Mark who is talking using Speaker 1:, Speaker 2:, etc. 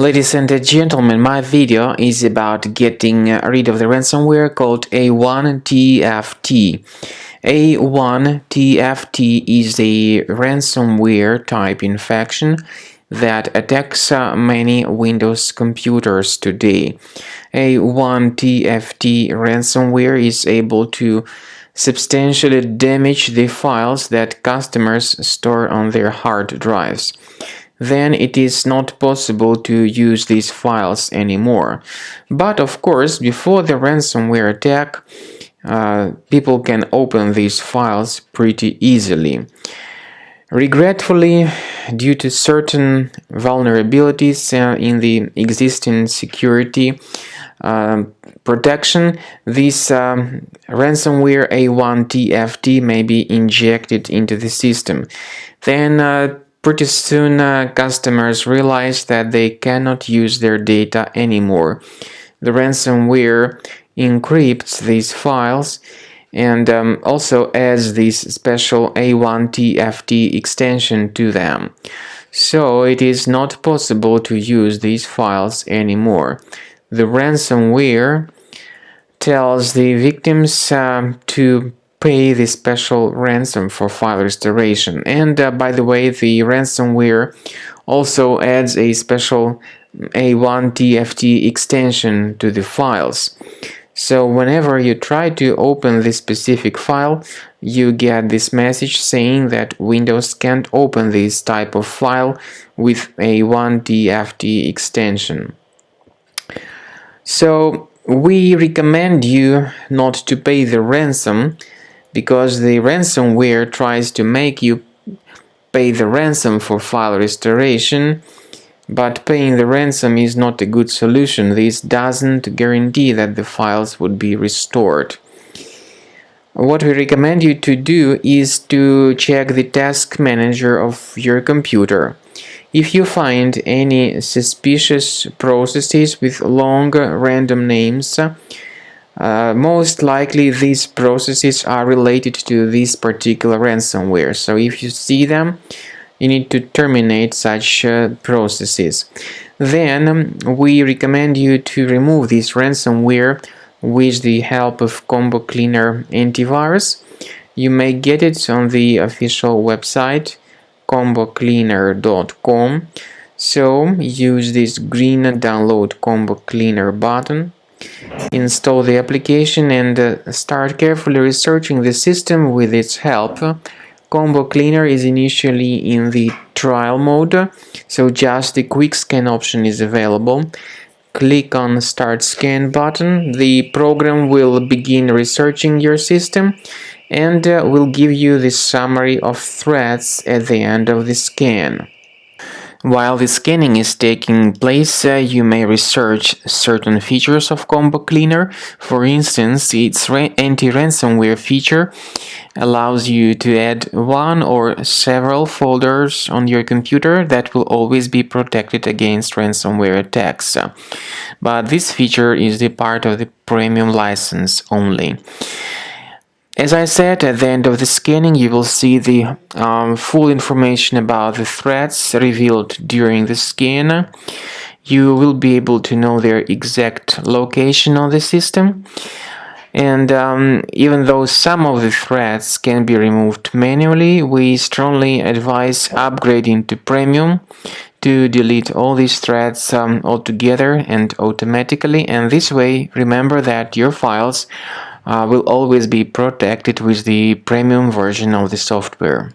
Speaker 1: Ladies and gentlemen, my video is about getting rid of the ransomware called A1tft. A1tft is a ransomware type infection that attacks many Windows computers today. A1tft ransomware is able to substantially damage the files that customers store on their hard drives. Then it is not possible to use these files anymore. But of course, before the ransomware attack, people can open these files pretty easily. Regretfully, due to certain vulnerabilities in the existing security protection, this ransomware A1tft may be injected into the system. Then pretty soon customers realize that they cannot use their data anymore. The ransomware encrypts these files and also adds this special A1tft extension to them. So it is not possible to use these files anymore. The ransomware tells the victims to pay the special ransom for file restoration. And by the way, the ransomware also adds a special A1tft extension to the files. So whenever you try to open this specific file, you get this message saying that Windows can't open this type of file with A1tft extension. So we recommend you not to pay the ransom, because the ransomware tries to make you pay the ransom for file restoration, but paying the ransom is not a good solution. This doesn't guarantee that the files would be restored. What we recommend you to do is to check the task manager of your computer. If you find any suspicious processes with long random names, most likely these processes are related to this particular ransomware. So if you see them, you need to terminate such processes. Then we recommend you to remove this ransomware with the help of Combo Cleaner antivirus. You may get it on the official website combocleaner.com. So use this green download Combo Cleaner button. Install the application and start carefully researching the system with its help. Combo Cleaner is initially in the trial mode, so just the quick scan option is available. Click on Start Scan button. The program will begin researching your system and will give you the summary of threats at the end of the scan. While the scanning is taking place, you may research certain features of Combo Cleaner. For instance, its anti-ransomware feature allows you to add one or several folders on your computer that will always be protected against ransomware attacks. But this feature is the part of the premium license only. As I said, at the end of the scanning, you will see the full information about the threats revealed during the scan. You will be able to know their exact location on the system. And even though some of the threats can be removed manually, we strongly advise upgrading to Premium to delete all these threats altogether and automatically. And this way, remember that your files will always be protected with the premium version of the software.